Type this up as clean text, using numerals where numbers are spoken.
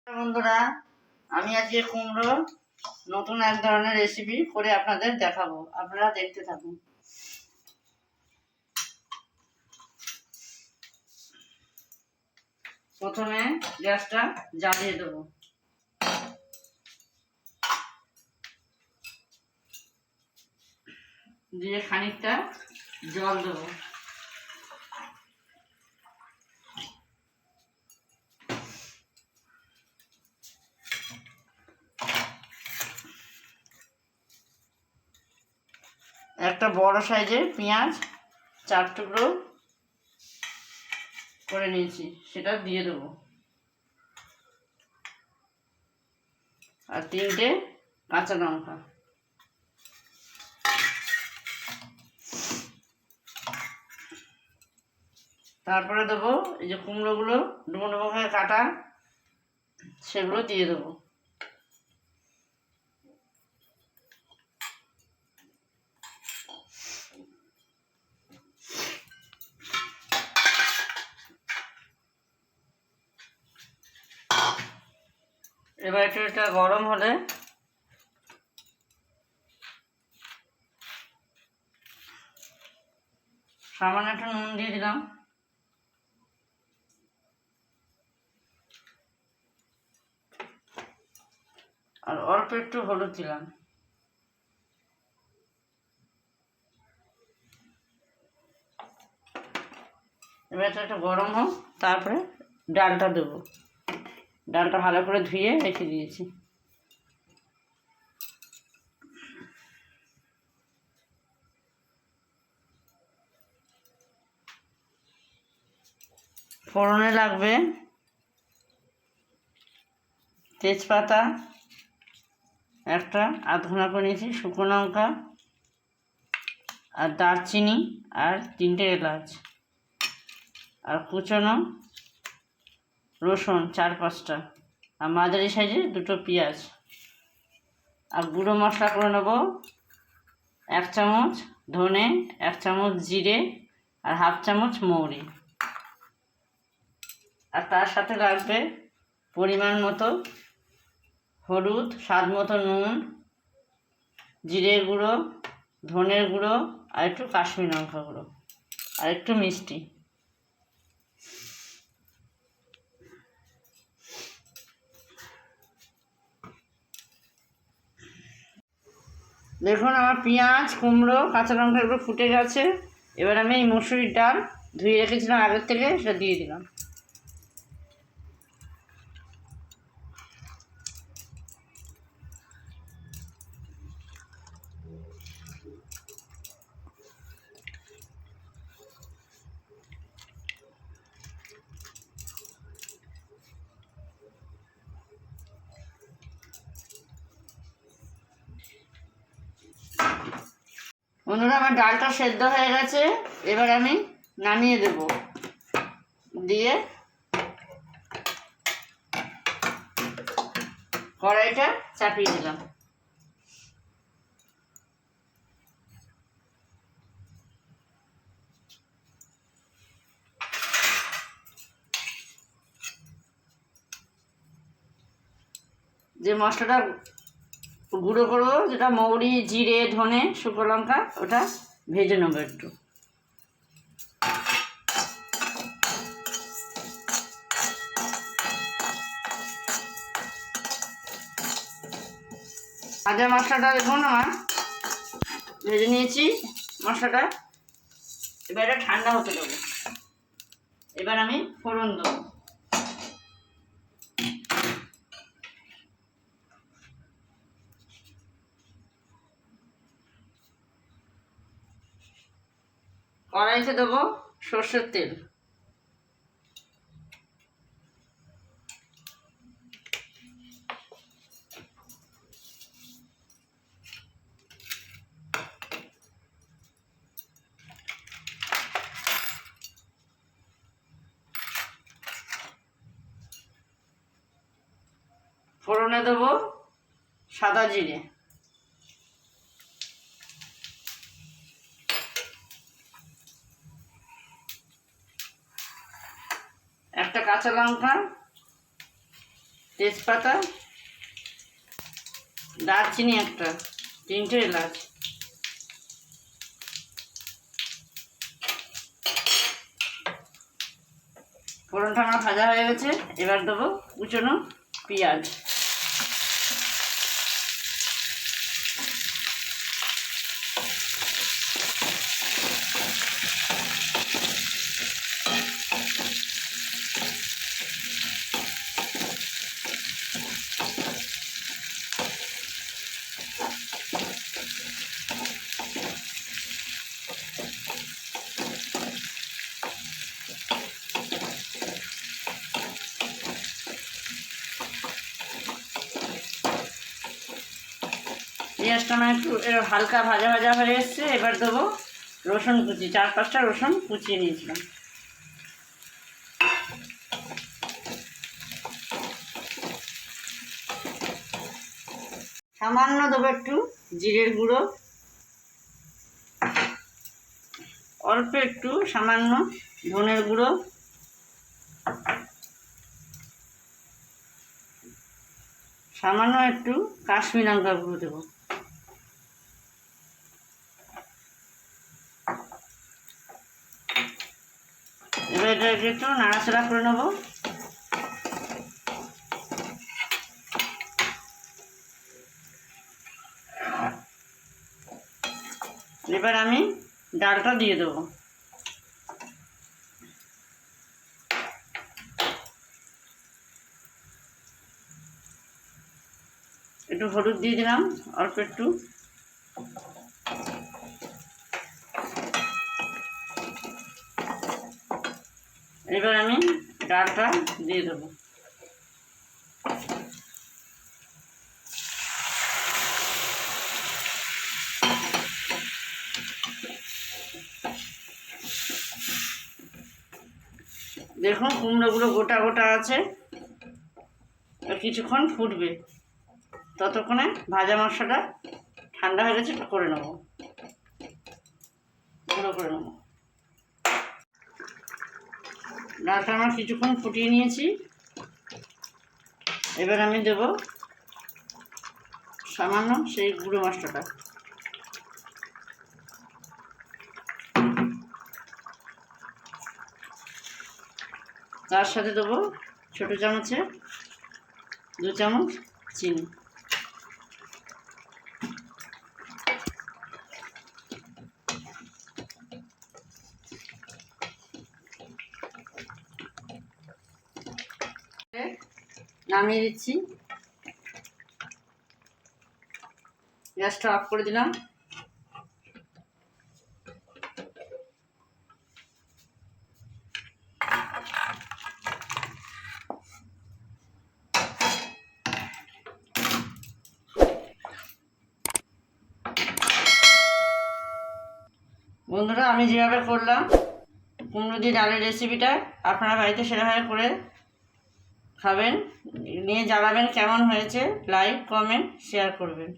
বন্ধুরা, আমি আজকে কুমড়ো নতুন এক ধরনের রেসিপি করে আপনাদের দেখাবো। আপনারা দেখতে থাকুন। প্রথমে গ্যাসটা জ্বালিয়ে দেবো, দিয়ে খানিকটা জল দেবো। একটা বড় সাইজের পেঁয়াজ 4 টুকরো করে নিয়েছি, সেটা দিয়ে দেবো। আর 3টে কাঁচা লঙ্কা। তারপরে দেবো এই যে কুমড়োগুলো ডুমো ডুমো করে কাটা, সেগুলো দিয়ে দেবো। এবার এটা গরম হলে সামান্য একটু নুন দিয়ে দিলাম, আর অল্প একটু হলুদ দিলাম। এবার এটা একটু গরম হোক, তারপরে ডালটা দেবো। ডালটা ভালো করে ধুয়ে রেখে দিয়েছি। ফোড়নে লাগবে তেজপাতা একটা, আধখানা করে নিয়েছি, শুকনো লঙ্কা, আর দারচিনি, আর 3টে এলাচ, আর কুচনো রসুন 4-5টা, আর মাঝারি সাইজে 2টো পেঁয়াজ। আর গুঁড়ো মশলা করে নেব 1 চামচ ধনে, 1 চামচ জিরে, আর 1/2 চামচ মৌরি। আর তার সাথে লাগবে পরিমাণ মতো হলুদ, স্বাদ মতো নুন, জিরের গুঁড়ো, ধনের গুঁড়ো, আর একটু কাশ্মীরি লঙ্কা গুঁড়ো, আর একটু মিষ্টি। দেখুন আমার পেঁয়াজ, কুমড়ো, কাঁচা লঙ্কা এগুলো ফুটে গেছে। এবার আমি এই মসুরির ডাল ধুয়ে রেখেছিলাম আগের থেকে, সেটা দিয়ে দিলাম। বন্ধুরা, আমার ডালটা সেদ্ধ হয়ে গেছে। এবার আমি নামিয়ে দেব, দিয়ে কড়াইটা চাপিয়ে দিলাম। যে মশলাটা গুঁড়ো করবো, যেটা মৌরি, জিরে, ধনে, শুকনো লঙ্কা, ওটা ভেজে নেবো একটু। ভাজা মশলাটা দেখুন আমার ভেজে নিয়েছি মশলাটা। এবার এটা ঠান্ডা হতে দেবো। এবার আমি ফোড়ন দেবো। কড়াইতে দেবো সর্ষের তেল। ফোড়নে দেবো সাদা জিরে, একটা কাঁচা লঙ্কা, তেজপাতা, দারচিনি একটা, 3টে এলাচ। ফোড়নটা আমার ভাজা হয়ে গেছে। এবার দেবো কুচনো পেঁয়াজ। পেঁয়াজটা আমার একটু হালকা ভাজা ভাজা হয়ে এসছে। এবার দেবো রসুন কুচি, 4-5টা রসুন কুচিয়ে নিয়েছিলাম। সামান্য দেবো একটু জিরের গুঁড়ো, অল্প একটু সামান্য ধনের গুঁড়ো, সামান্য একটু কাশ্মীরি লঙ্কার গুঁড়ো দেবো। এবার এটাকে একটু নাড়াচাড়া করে নেবো। এবার আমি ডালটা দিয়ে দেবো। একটু হলুদ দিয়ে দিলাম, অল্প একটু। এবার আমি ডালটা দিয়ে দেবো। দেখুন কুমড়োগুলো গোটা গোটা আছে, কিছুক্ষণ ফুটবে। ততক্ষণে ভাজা মশলাটা ঠান্ডা হয়ে গেছে, একটু করে নেবো, গুঁড়ো করে নেবো। ডালটা আমার কিছুক্ষণ ফুটিয়ে নিয়েছি। এবার আমি দেব সামান্য সেই গুঁড়ো মশলাটা। তার সাথে দেবো ছোটো চামচে 2 চামচ চিনি। নামিয়ে দিচ্ছি, গ্যাসটা অফ করে দিলাম। বন্ধুরা, আমি যেভাবে করলাম কুমড়ো দিয়ে ডালের রেসিপিটা, আপনারা বাড়িতে সেভাবে করে খাবেন, নিয়ে জানাবেন কেমন হয়েছে। লাইক, কমেন্ট, শেয়ার করবেন।